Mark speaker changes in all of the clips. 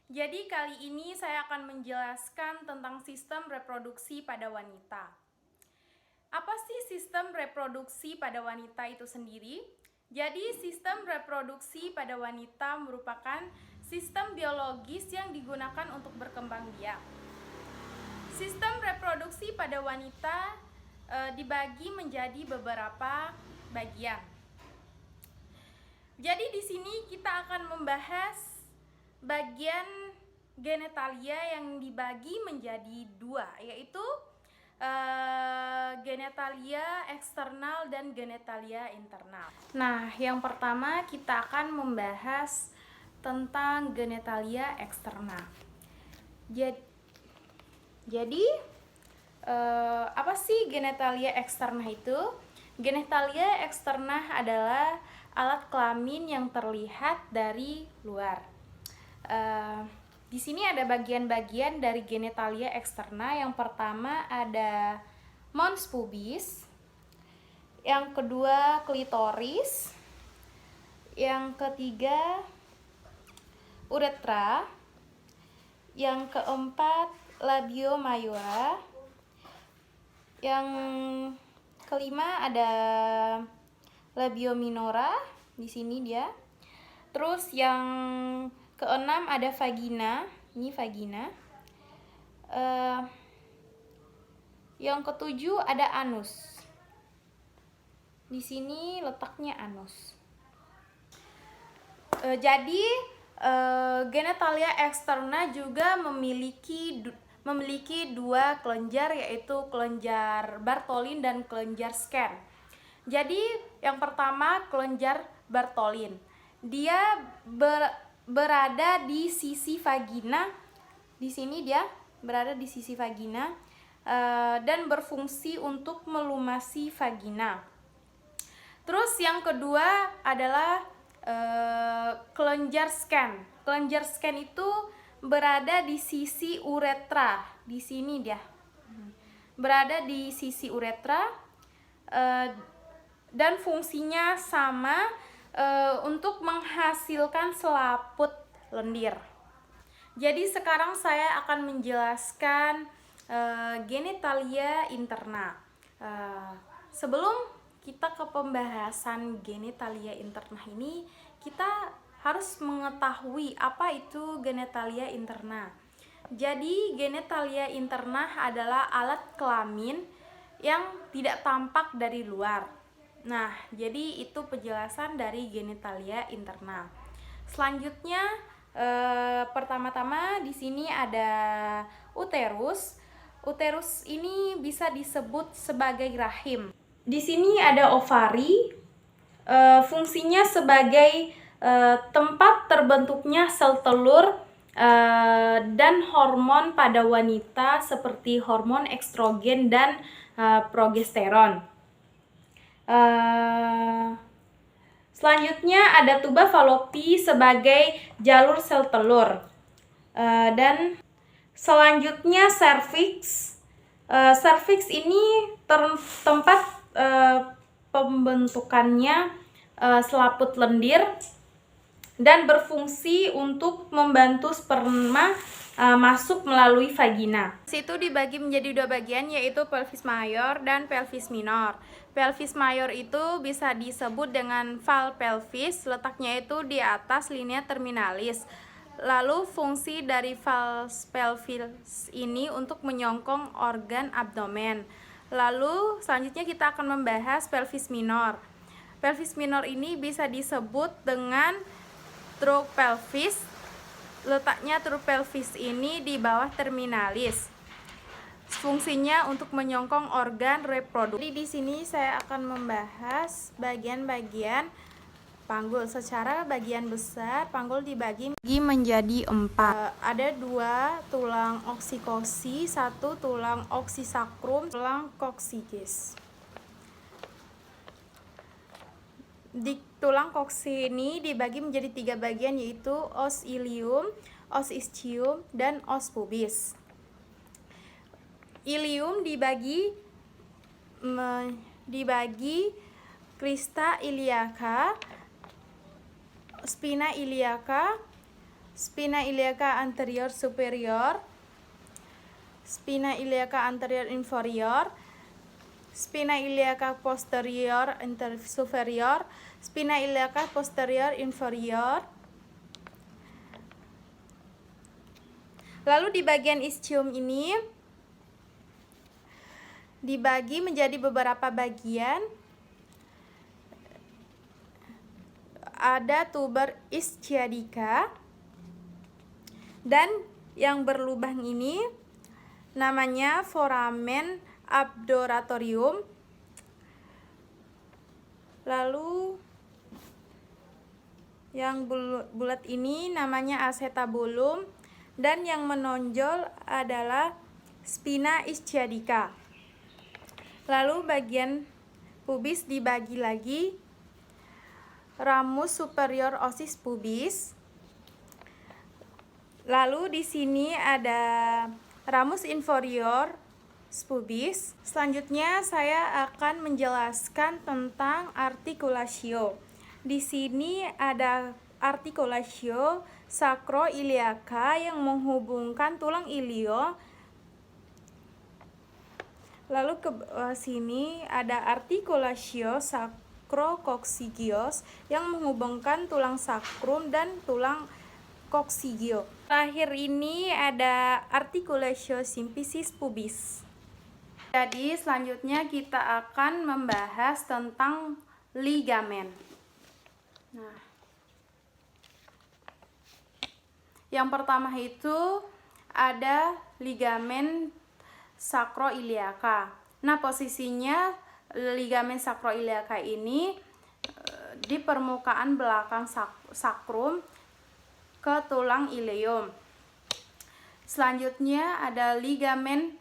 Speaker 1: Jadi kali ini saya akan menjelaskan tentang sistem reproduksi pada wanita. Apa sih sistem reproduksi pada wanita itu sendiri? Jadi sistem reproduksi pada wanita merupakan sistem biologis yang digunakan untuk berkembang biak. Sistem reproduksi pada wanita dibagi menjadi beberapa bagian. Jadi di sini kita akan membahas bagian genitalia yang dibagi menjadi dua, yaitu genitalia eksternal dan genitalia internal. Nah, yang pertama kita akan membahas tentang genitalia eksternal. Jadi apa sih genitalia eksternal itu? Genitalia eksternal adalah alat kelamin yang terlihat dari luar. Di sini ada bagian-bagian dari genitalia eksternal. Yang pertama ada mons pubis, yang kedua klitoris, yang ketiga uretra, yang keempat labio majora, yang kelima ada labio minora, di sini dia. Terus yang keenam ada vagina, ini vagina. Yang ketujuh ada anus. Di sini letaknya anus. Jadi genitalia eksterna juga memiliki dua kelenjar, yaitu kelenjar Bartholin dan kelenjar Schwann. Jadi yang pertama kelenjar Bartholin, dia berada di sisi vagina. Di sini dia berada di sisi vagina dan berfungsi untuk melumasi vagina. Terus yang kedua adalah kelenjar Schwann. Kelenjar Schwann itu berada di sisi uretra. Di sini dia berada di sisi uretra dan fungsinya sama untuk menghasilkan selaput lendir. Jadi sekarang saya akan menjelaskan genitalia interna. Sebelum kita ke pembahasan genitalia interna ini, kita harus mengetahui apa itu genitalia interna. Jadi genitalia interna adalah alat kelamin yang tidak tampak dari luar. Nah, jadi itu penjelasan dari genitalia interna. Selanjutnya, pertama-tama di sini ada uterus. Uterus ini bisa disebut sebagai rahim. Di sini ada ovari. Fungsinya sebagai tempat terbentuknya sel telur dan hormon pada wanita seperti hormon estrogen dan progesteron. Selanjutnya ada tuba falopi sebagai jalur sel telur. Dan selanjutnya serviks. Serviks ini tempat pembentukannya selaput lendir dan berfungsi untuk membantu sperma masuk melalui vagina. Itu dibagi menjadi dua bagian, yaitu pelvis mayor dan pelvis minor. Pelvis mayor itu bisa disebut dengan val pelvis, letaknya itu di atas linea terminalis. Lalu fungsi dari val pelvis ini untuk menyongkong organ abdomen. Lalu selanjutnya kita akan membahas pelvis minor. Pelvis minor ini bisa disebut dengan true pelvis. Letaknya true pelvis ini di bawah terminalis. Fungsinya untuk menyongkong organ reproduksi. Di sini saya akan membahas bagian-bagian panggul. Secara bagian besar, panggul dibagi menjadi 4. Ada 2 tulang oksikosi, 1 tulang oksisakrum, tulang koksikis. Di tulang koksi ini dibagi menjadi 3 bagian, yaitu os ilium, os ischium, dan os pubis. Ilium dibagi crista iliaca, spina iliaca, spina iliaca anterior superior, spina iliaca anterior inferior, spina iliaca posterior superior, spina iliaca posterior inferior. Lalu di bagian ischium ini dibagi menjadi beberapa bagian. Ada tuber ischiadica, dan yang berlubang ini namanya foramen abdoratorium. Lalu yang bulat ini namanya acetabulum, dan yang menonjol adalah spina ischiadica. Lalu bagian pubis dibagi lagi, ramus superior osis pubis. Lalu di sini ada ramus inferior pubis. Selanjutnya saya akan menjelaskan tentang articulatio. Di sini ada articulatio sacroiliaca yang menghubungkan tulang ilio. Lalu ke sini ada articulatio sacrococcygeus yang menghubungkan tulang sakrum dan tulang coccygio. Terakhir ini ada articulatio symphysis pubis. Jadi selanjutnya kita akan membahas tentang ligamen. Nah, yang pertama itu ada ligamen sacroiliaca. Nah, posisinya ligamen sacroiliaca ini di permukaan belakang sakrum ke tulang ilium. Selanjutnya ada ligamen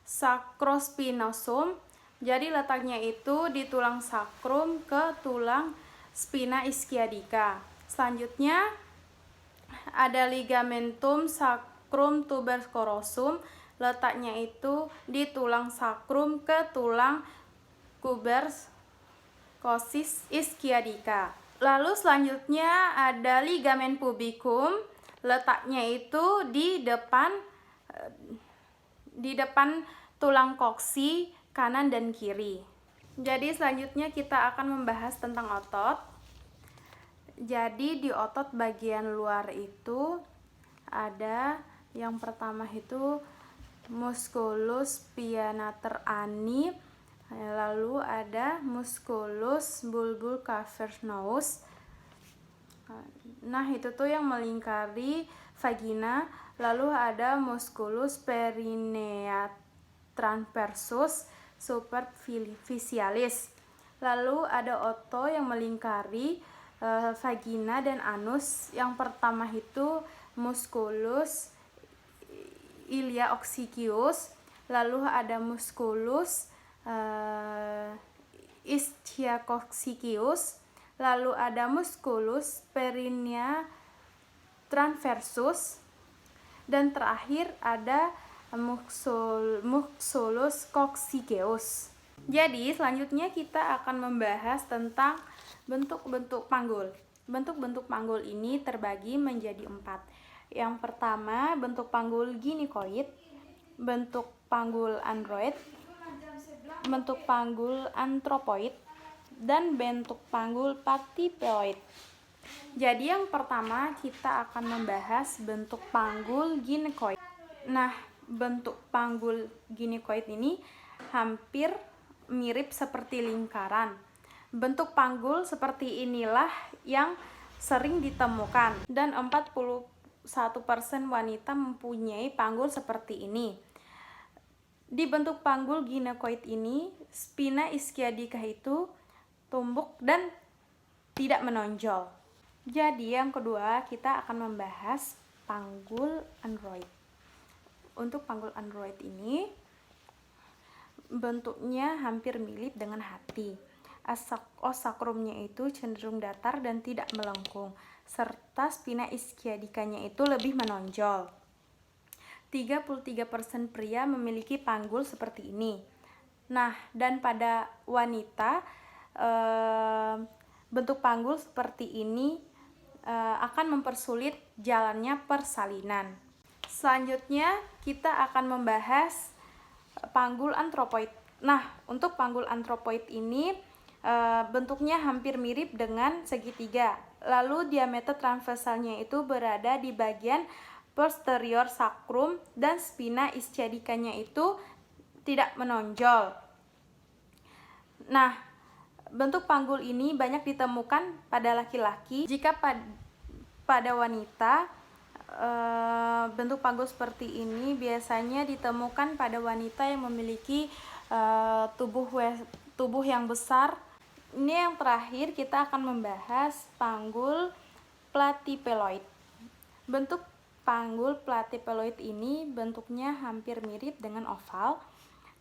Speaker 1: sacrospinosum. Jadi letaknya itu di tulang sakrum ke tulang spina ischiadica. Selanjutnya ada ligamentum sacrum tuberosum. Letaknya itu di tulang sakrum ke tulang tuberculosis ischiadica. Lalu selanjutnya ada ligamen pubicum. Letaknya itu di depan tulang koksi kanan dan kiri. Jadi selanjutnya kita akan membahas tentang otot. Jadi di otot bagian luar itu ada yang pertama itu musculus pianater ani, lalu ada musculus bulbul cavernous. Nah, itu tuh yang melingkari vagina. Lalu ada musculus perinea transversus superficialis. Lalu ada oto yang melingkari vagina dan anus. Yang pertama itu musculus iliaoxygeus, lalu ada musculus ischiococcygiosus, lalu ada musculus perinea transversus, dan terakhir ada musculus coccygeus. Jadi selanjutnya kita akan membahas tentang bentuk-bentuk panggul. Bentuk-bentuk panggul ini terbagi menjadi 4. Yang pertama bentuk panggul ginikoid, bentuk panggul android, bentuk panggul antropoid, dan bentuk panggul patipeoid. Jadi yang pertama kita akan membahas bentuk panggul ginikoid. Nah, bentuk panggul ginikoid ini hampir mirip seperti lingkaran. Bentuk panggul seperti inilah yang sering ditemukan, dan 41% wanita mempunyai panggul seperti ini. Di bentuk panggul ginikoid ini, spina ischiadica itu tumbuk dan tidak menonjol. Jadi yang kedua kita akan membahas panggul android. Untuk panggul android ini bentuknya hampir mirip dengan hati. Os sakrumnya itu cenderung datar dan tidak melengkung, serta spina ischiadicanya itu lebih menonjol. 33% pria memiliki panggul seperti ini. Nah, dan pada wanita bentuk panggul seperti ini akan mempersulit jalannya persalinan. Selanjutnya kita akan membahas panggul antropoid. Nah, untuk panggul antropoid ini bentuknya hampir mirip dengan segitiga. Lalu diameter transversalnya itu berada di bagian posterior sacrum dan spina ischiadicanya itu tidak menonjol. Nah, bentuk panggul ini banyak ditemukan pada laki-laki. Jika pada wanita, bentuk panggul seperti ini biasanya ditemukan pada wanita yang memiliki tubuh yang besar. Ini yang terakhir, kita akan membahas panggul platypeloid. Bentuk panggul platypeloid ini bentuknya hampir mirip dengan oval.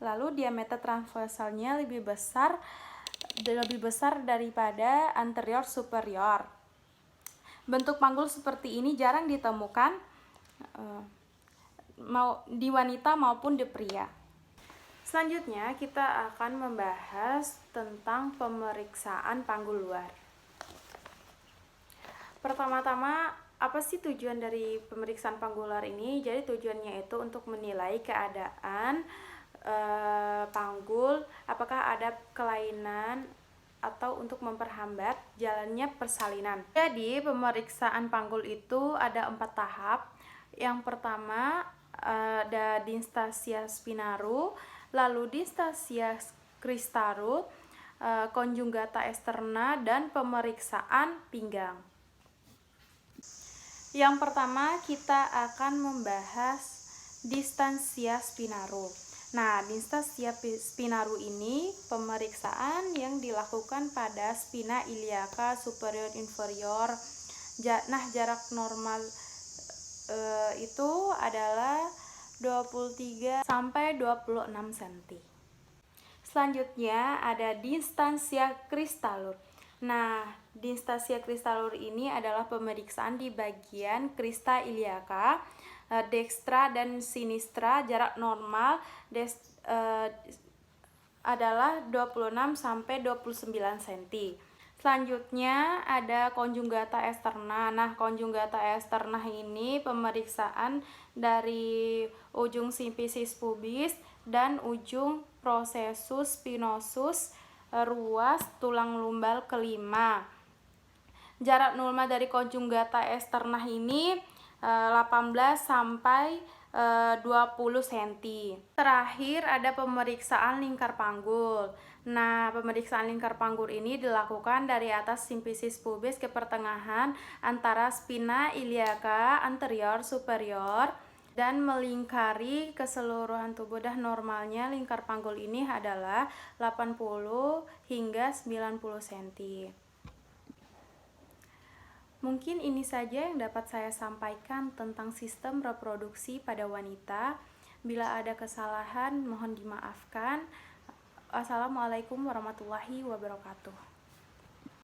Speaker 1: Lalu diameter transversalnya lebih besar daripada anterior superior. Bentuk panggul seperti ini jarang ditemukan di wanita maupun di pria. Selanjutnya kita akan membahas tentang pemeriksaan panggul luar. Pertama-tama, apa sih tujuan dari pemeriksaan panggul luar ini? Jadi tujuannya itu untuk menilai keadaan panggul, apakah ada kelainan atau untuk memperhambat jalannya persalinan. Jadi pemeriksaan panggul itu ada 4 tahap. Yang pertama ada distasia spinaru, lalu distasia cristaru, conjugata externa, dan pemeriksaan pinggang. Yang pertama kita akan membahas distasia spinaru. Nah, distasia spinaru ini pemeriksaan yang dilakukan pada spina iliaca superior inferior. Nah, jarak normal itu adalah 23 sampai 26 cm. Selanjutnya ada distasia cristallur. Nah, distasia cristallur ini adalah pemeriksaan di bagian crista iliaca, dextra dan sinistra. Jarak normal adalah 26 sampai 29 cm. Selanjutnya ada conjugata externa. Nah, conjugata externa ini pemeriksaan dari ujung simfisis pubis dan ujung processus spinosus ruas tulang lumbal kelima. Jarak normal dari conjugata externa ini 18 sampai 20 cm. Terakhir ada pemeriksaan lingkar panggul. Nah, pemeriksaan lingkar panggul ini dilakukan dari atas simfisis pubis ke pertengahan antara spina iliaca anterior superior dan melingkari keseluruhan tubuh. Dan normalnya lingkar panggul ini adalah 80 hingga 90 cm. Mungkin ini saja yang dapat saya sampaikan tentang sistem reproduksi pada wanita. Bila ada kesalahan, mohon dimaafkan. Assalamualaikum warahmatullahi wabarakatuh.